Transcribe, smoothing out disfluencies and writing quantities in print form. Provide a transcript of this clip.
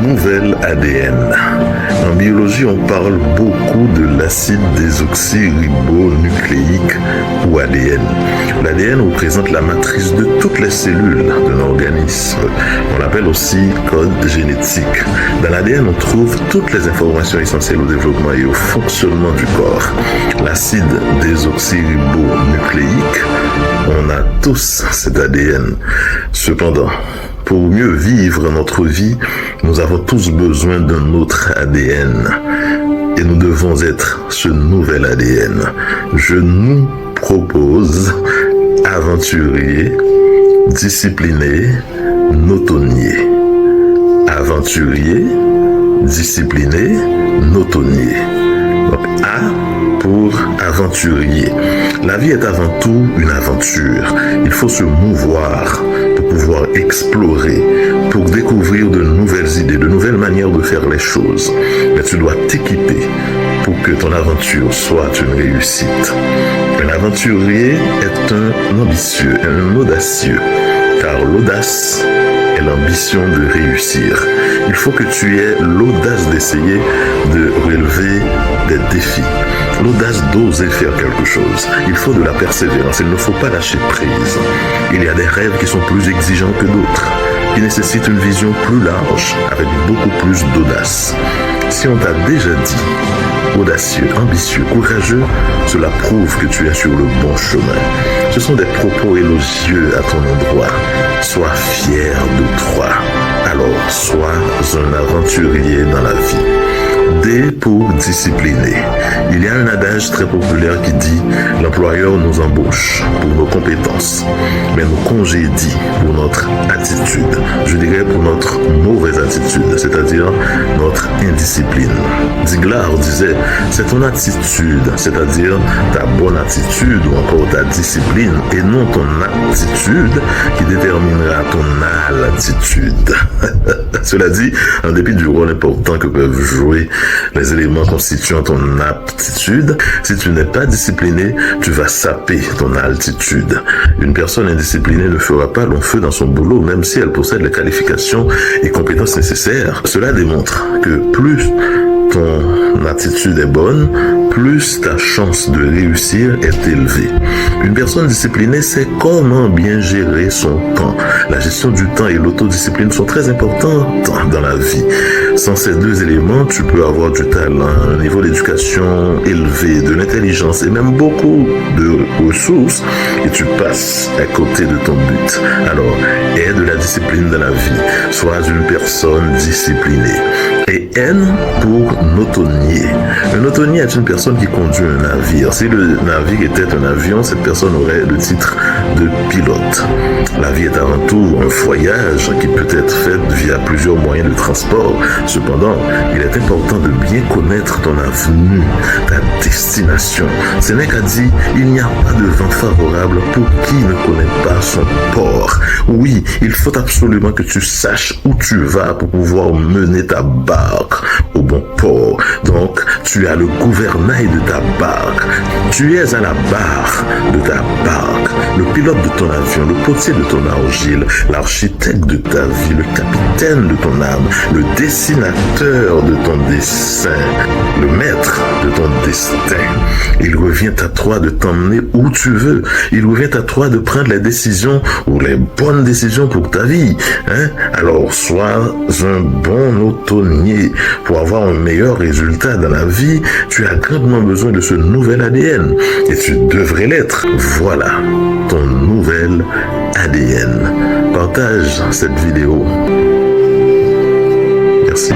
nouvel ADN. En biologie, on parle beaucoup de l'acide désoxyribonucléique ou ADN. L'ADN représente la matrice de toutes les cellules d'un organisme. On l'appelle aussi code génétique. Dans l'ADN, on trouve toutes les informations essentielles au développement et au fonctionnement du corps. L'acide désoxyribonucléique, on a tous cet ADN. Cependant, pour mieux vivre notre vie, nous avons tous besoin d'un autre ADN. Et nous devons être ce nouvel ADN. Je nous propose aventurier, discipliné, notonnier. Aventurier, discipliné, notonnier. Donc A pour aventurier. La vie est avant tout une aventure. Il faut se mouvoir pour pouvoir explorer, pour découvrir de nouvelles idées, de nouvelles manières de faire les choses. Mais tu dois t'équiper pour que ton aventure soit une réussite. Un aventurier est un ambitieux, un audacieux, car l'audace est l'ambition de réussir. Il faut que tu aies l'audace d'essayer de relever des défis, l'audace d'oser faire quelque chose. Il faut de la persévérance, il ne faut pas lâcher prise. Il y a des rêves qui sont plus exigeants que d'autres, qui nécessitent une vision plus large, avec beaucoup plus d'audace. Si on t'a déjà dit audacieux, ambitieux, courageux, cela prouve que tu es sur le bon chemin. Ce sont des propos élogieux à ton endroit. Sois fier de toi. Alors, sois un aventurier dans la vie. D pour discipliné. Il y a un adage très populaire qui dit « L'employeur nous embauche pour nos compétences, mais nous congédie pour notre attitude. » Je dirais pour notre mauvaise attitude, c'est-à-dire notre indiscipline. Diglar disait « C'est ton attitude, c'est-à-dire ta bonne attitude ou encore ta discipline, et non ton aptitude qui déterminera ton altitude. » Cela dit, en dépit du rôle important que peuvent jouer les éléments constituant ton aptitude, si tu n'es pas discipliné, tu vas saper ton altitude. Une personne indisciplinée ne fera pas long feu dans son boulot, même si elle possède les qualifications et compétences nécessaires. Cela démontre que plus ton attitude est bonne, plus ta chance de réussir est élevée. Une personne disciplinée sait comment bien gérer son temps. La gestion du temps et l'autodiscipline sont très importantes dans la vie. Sans ces deux éléments, tu peux avoir du talent, un niveau d'éducation élevé, de l'intelligence et même beaucoup de ressources et tu passes à côté de ton but. Alors, aie de la discipline dans la vie. Sois une personne disciplinée. Et N pour notonnier. Un notonnier est une personne qui conduit un navire. Si le navire était un avion, cette personne aurait le titre de pilote. La vie est avant tout un voyage qui peut être fait via plusieurs moyens de transport. Cependant, il est important de bien connaître ton avenue, ta destination. Sénèque a dit, il n'y a pas de vent favorable pour qui ne connaît pas son port. Oui, il faut absolument que tu saches où tu vas pour pouvoir mener ta barque au bon port. Donc, tu as le gouvernail de ta barque. Tu es à la barre de ta barque, le pilote de ton avion, le potier de ton argile, l'architecte de ta vie, le capitaine de ton âme, le dessinateur de ton dessin, le maître de ton destin. Il revient à toi de t'emmener où tu veux. Il revient à toi de prendre les décisions ou les bonnes décisions pour ta vie. Alors, sois un bon automnier. Pour avoir un meilleur résultat dans la vie, tu as grandement besoin de ce nouvel ADN. Et tu devrais l'être. Voilà ton nouvel ADN. Partage cette vidéo. Merci.